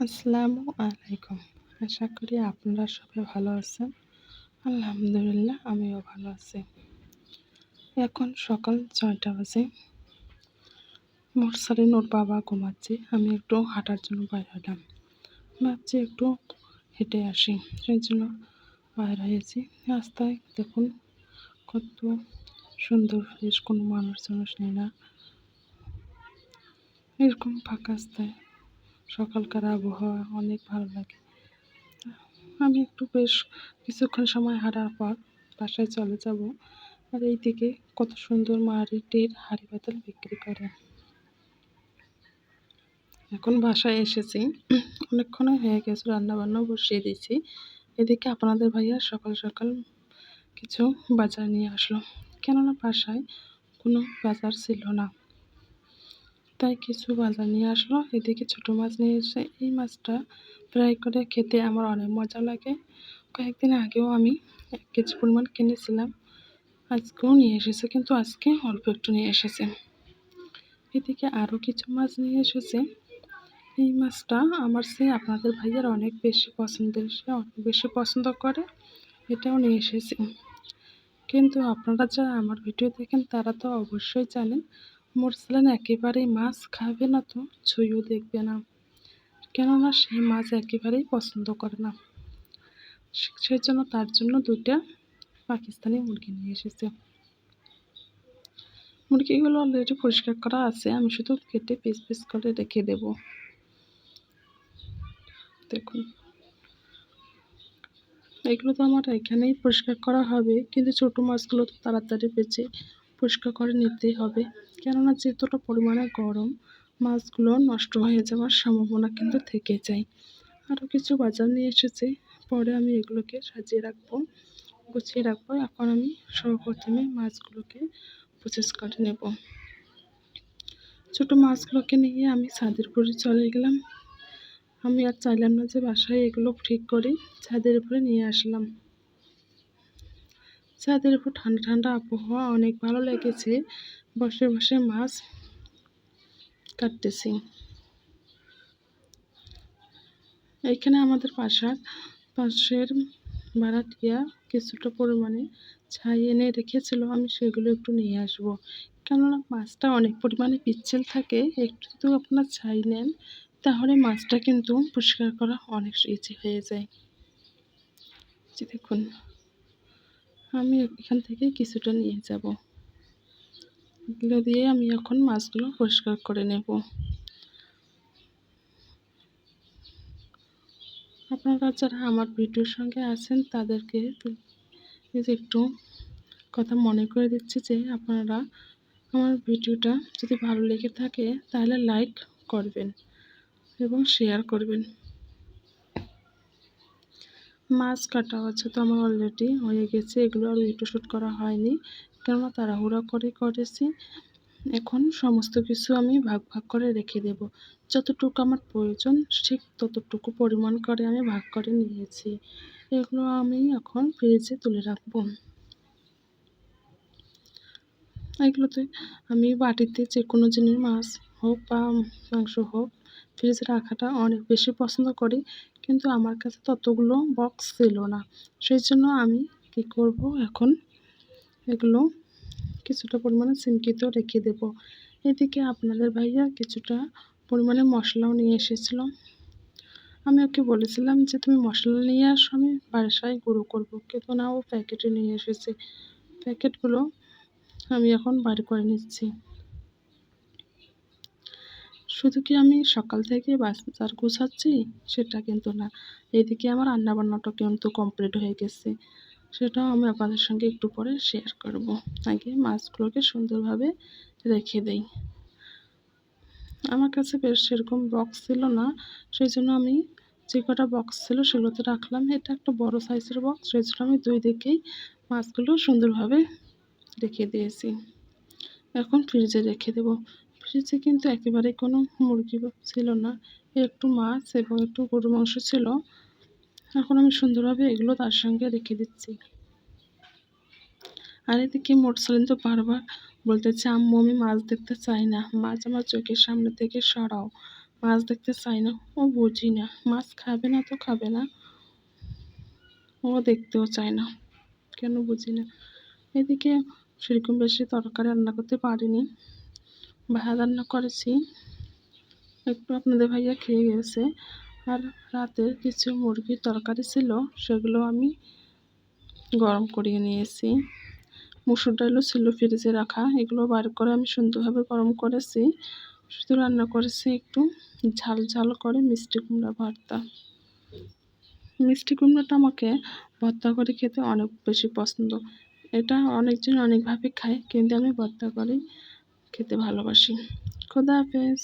আসসালামু আলাইকুম। আশা করি আপনারা সবাই ভালো আছেন। আলহামদুলিল্লাহ আমিও ভালো আছি। এখন সকাল ৬টা বাজে। মোরসারিন ওর বাবা ঘুমাচ্ছে। আমি একটু হাঁটার জন্য বাইর হলাম। ভাবছি একটু হেঁটে আসি। সেই জন্য বাইর হয়েছি। রাস্তায় দেখুন কত সুন্দর ফ্রেশ, কোনো মানুষ নেই না। এরকম ফাঁকা রাস্তায় সকালকার আবহাওয়া অনেক ভালো লাগে। আমি একটু বেশ কিছুক্ষণ সময় হাঁটার পর বাসায় চলে যাব। আর এই দিকে কত সুন্দর মাটির হাঁড়ি পাতিল বিক্রি করে। এখন বাসায় এসেছি, অনেকক্ষণই হয়ে গেছে, রান্নাবান্নাও বসিয়ে দিয়েছি। এদিকে আপনাদের ভাইয়া সকাল সকাল কিছু বাজার নিয়ে আসলো, কেননা বাসায় কোনো বাজার ছিল না, তাই কিছু বাজার নিয়ে আসলো। এদিকে ছোটো মাছ নিয়ে এসে এই মাছটা ফ্রাই করে খেতে আমার অনেক মজা লাগে। কয়েকদিন আগেও আমি 1 কেজি পরিমাণ কিনেছিলাম, আজকেও নিয়ে এসেছে, কিন্তু আজকে অল্প একটু নিয়ে এসেছে। এদিকে আরও কিছু মাছ নিয়ে এসেছে। এই মাছটা আমার চেয়ে আপনাদের ভাইয়ার অনেক বেশি পছন্দের, সে অনেক বেশি পছন্দ করে, এটাও নিয়ে এসেছে। কিন্তু আপনারা যারা আমার ভিডিও দেখেন তারা তো অবশ্যই জানেন মোরসালিন একেবারেই মাছ খাবে না, তো ছুঁয়েও দেখবে না, কেননা সে মাছ একেবারেই পছন্দ করে না। সেই জন্য তার জন্য 2টা পাকিস্তানি মুরগি নিয়ে এসেছে। মুরগিগুলো অলরেডি পরিষ্কার করা আছে, আমি শুধু কেটে পিস পিস করে রেখে দেব। দেখুন, এগুলো তো আমার এখানেই পরিষ্কার করা হবে, কিন্তু ছোটো মাছগুলো তো তাড়াতাড়ি বেছে পরিষ্কার করে নিতেই হবে, কেননা যেতটা পরিমাণে গরম, মাছগুলো নষ্ট হয়ে যাওয়ার সম্ভাবনা কিন্তু থেকে যায়। আরও কিছু বাজার নিয়ে এসেছে, পরে আমি এগুলোকে সাজিয়ে রাখবো, গুছিয়ে রাখবো। এখন আমি সর্বপ্রথমে মাছগুলোকে প্রসেস করে নেব। ছোটো মাছগুলোকে নিয়ে আমি ছাদের উপরে চলে গেলাম। আমি আর চাইলাম না যে বাসায় এগুলো ঠিক করি, ছাদের উপরে নিয়ে আসলাম। ছাদের উপর ঠান্ডা ঠান্ডা আবহাওয়া অনেক ভালো লেগেছে, বসে বসে মাছ কাটতেছি। এইখানে আমাদের পাশের ভাড়াটিয়া কিছুটা পরিমাণে ছাই এনে রেখেছিল, আমি সেগুলো একটু নিয়ে আসবো, কেননা মাছটা অনেক পরিমাণে পিচ্ছিল থাকে। একটু যদি আপনার ছাই নেন তাহলে মাছটা কিন্তু পরিষ্কার করা অনেক ইজি হয়ে যায়। যে দেখুন, আমি এখান থেকে কিছুটা নিয়ে যাব, এগুলো দিয়ে আমি এখন মাছগুলো পরিষ্কার করে নেব। আপনারা যারা আমার ভিডিওর সঙ্গে আছেন তাদেরকে একটু কথা মনে করে দিচ্ছি যে আপনারা আমার ভিডিওটা যদি ভালো লেগে থাকে তাহলে লাইক করবেন এবং শেয়ার করবেন। মাছ কাটা হচ্ছে তো আমার অলরেডি হয়ে গেছে, এগুলো আর ভিডিও শ্যুট করা হয়নি, কেননা তাড়াহুড়া করে করেছি। এখন সমস্ত কিছু আমি ভাগ ভাগ করে রেখে দেব, যতটুকু আমার প্রয়োজন ঠিক ততটুকু পরিমাণ করে আমি ভাগ করে নিয়েছি। এগুলো আমি এখন ফ্রিজে তুলে রাখবো। এগুলোতে আমি বাটিতে যে কোনো জিনিস, মাছ হোক বা মাংস হোক, ফ্রিজে রাখাটা অনেক বেশি পছন্দ করি, কিন্তু আমার কাছে ততগুলো বক্স ছিল না। সেই জন্য আমি কী করব, এখন এগুলো কিছুটা পরিমাণে চিমকিতেও রেখে দেব। এদিকে আপনাদের ভাইয়া কিছুটা পরিমাণে মশলাও নিয়ে এসেছিল। আমি ওকে বলেছিলাম যে তুমি মশলা নিয়ে আসো, আমি বাসায় গুঁড়ো করবো, কিন্তু না, ও প্যাকেটে নিয়ে এসেছে। প্যাকেটগুলো আমি এখন বাইর করে নিচ্ছি। শুধু কি আমি সকাল থেকে বাজার গোছাচ্ছি সেটা কিন্তু না, এদিকে আমার রান্নাবান্নাটা কিন্তু কমপ্লিট হয়ে গেছে, সেটাও আমি আপনাদের সঙ্গে একটু পরে শেয়ার করব। আগে মাছগুলোকে সুন্দরভাবে রেখে দেই। আমার কাছে বেশ সেরকম বক্স ছিল না, সেই জন্য আমি যে কটা বক্স ছিল সেগুলোতে রাখলাম। এটা একটা বড় সাইজের বক্স, সেই জন্য আমি 2 দিকেই মাছগুলো সুন্দরভাবে রেখে দিয়েছি। এখন ফ্রিজে রেখে দেব। ফ্রিজে কিন্তু একেবারে কোনো মুরগি ছিল না, একটু মাছ এবং একটু গরুর মাংস ছিল। এখন আমি সুন্দরভাবে এগুলো তার সঙ্গে রেখে দিচ্ছি। আর এদিকে মোরসালিন তো বারবার বলতেছে, আম্মু আমি মাছ দেখতে চাই না, মাছ আমার চোখের সামনে থেকে সরাও। মাছ দেখতে চায় না। ও বুঝি না, মাছ খাবে না তো খাবে না, ও দেখতেও চায় না, কেন বুঝি না। এদিকে সেরকম বেশি তরকারি রান্না করতে পারিনি, ভাত রান্না করেছি, একটু আপনাদের ভাইয়া খেয়ে গেছে। আর রাতের কিছু মুরগির তরকারি ছিল, সেগুলো আমি গরম করিয়ে নিয়েছি। মুসুর ডালও ছিল ফ্রিজে রাখা, এগুলো বার করে আমি সুন্দরভাবে গরম করেছি। শুধু রান্না করেছি একটু ঝাল ঝাল করে মিষ্টি কুমড়া ভর্তা। মিষ্টি কুমড়াটা আমাকে ভর্তা করে খেতে অনেক বেশি পছন্দ। এটা অনেকজন অনেকভাবে খায়, কিন্তু আমি ভর্তা করে খেতে ভালোবাসি। খোদা হাফেজ।